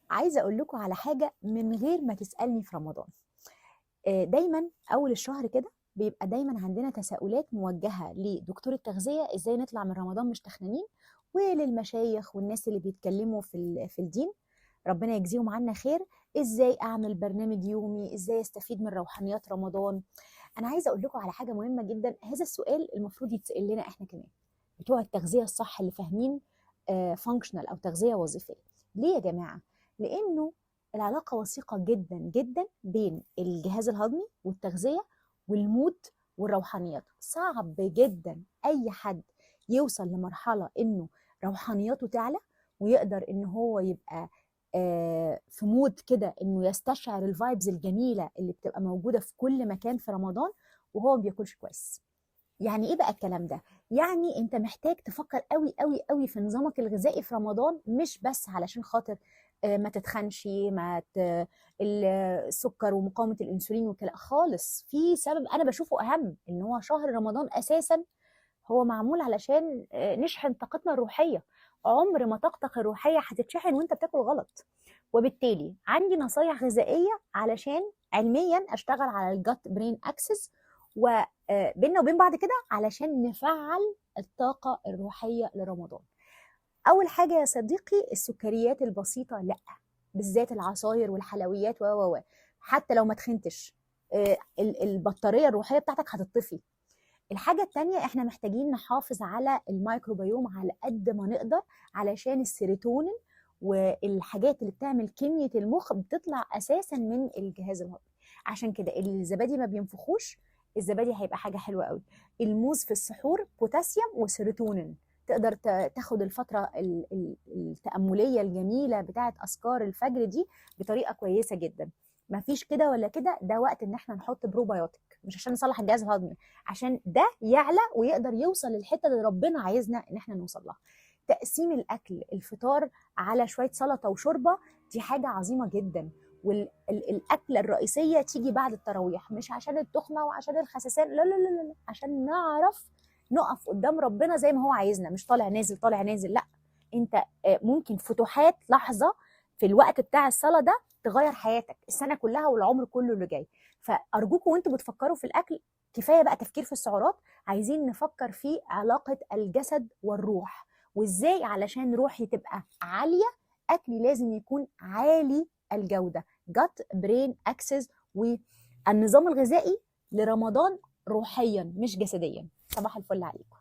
عايزة أقول لكم على حاجة من غير ما تسألني في رمضان. دايما أول الشهر كده بيبقى دايما عندنا تساؤلات موجهة لدكتور التغذية إزاي نطلع من رمضان مش تخنانين، وللمشايخ والناس اللي بيتكلموا في الدين، ربنا يجزيهم عنا خير. إزاي أعمل برنامج يومي، إزاي أستفيد من روحانيات رمضان. أنا عايزة أقول لكم على حاجة مهمة جدا، هذا السؤال المفروض يتسأل لنا إحنا كمان بتوع التغذية الصح اللي فاهمين فانكشنال أو تغذية وظيفية. ليه يا جماعة؟ لأنه العلاقة وثيقة جدا جدا بين الجهاز الهضمي والتغذية والمود والروحانيات. صعب جدا أي حد يوصل لمرحلة إنه روحانياته تعلى ويقدر إن هو يبقى في مود كده إنه يستشعر الفايبز الجميلة اللي بتبقى موجودة في كل مكان في رمضان وهو ما بياكلش كويس. يعني ايه بقى الكلام ده؟ يعني انت محتاج تفكر قوي قوي قوي في نظامك الغذائي في رمضان، مش بس علشان خاطر ما تتخنش، السكر ومقاومة الانسولين وكده خالص. في سبب انا بشوفه اهم، ان هو شهر رمضان اساسا هو معمول علشان نشحن طاقتنا الروحية. عمر ما طاقتك الروحية هتتشحن وانت بتاكل غلط. وبالتالي عندي نصايح غذائية علشان علميا اشتغل على الجت برين اكسس، وبيننا وبين بعض كده علشان نفعل الطاقة الروحية لرمضان. أول حاجة يا صديقي، السكريات البسيطة لأ، بالذات العصاير والحلويات و حتى لو ما تخنتش البطارية الروحية بتاعتك هتطفي. الحاجة التانية، احنا محتاجين نحافظ على الميكروبيوم على قد ما نقدر، علشان السيروتونين والحاجات اللي بتعمل كمية المخ بتطلع أساسا من الجهاز الهضمي. عشان كده الزبادي ما بينفخوش، الزبادي هيبقى حاجة حلوة قوي. الموز في السحور بوتاسيوم وسيروتونين، تقدر تاخد الفترة التأملية الجميلة بتاعت أذكار الفجر دي بطريقة كويسة جدا. ما فيش كده ولا كده، ده وقت ان احنا نحط بروبايوتيك، مش عشان نصلح الجهاز الهضمي، عشان ده يعلى ويقدر يوصل للحته اللي ربنا عايزنا ان احنا نوصل لها. تقسيم الاكل، الفطار على شويه سلطه وشوربه، دي حاجه عظيمه جدا. والاكله الرئيسيه تيجي بعد التراويح، مش عشان التخمه وعشان الخسسان، لا لا لا لا، عشان نعرف نقف قدام ربنا زي ما هو عايزنا، مش طالع نازل طالع نازل، لا. انت ممكن فتوحات لحظه في الوقت بتاع الصلاه ده تغير حياتك السنه كلها والعمر كله اللي جاي. فارجوكم وانتوا بتفكروا في الاكل، كفايه بقى تفكير في السعرات، عايزين نفكر في علاقه الجسد والروح، وازاي علشان روحي تبقى عاليه اكلي لازم يكون عالي الجوده. جت برين اكسس والنظام الغذائي لرمضان روحيا مش جسديا. صباح الفل عليكم.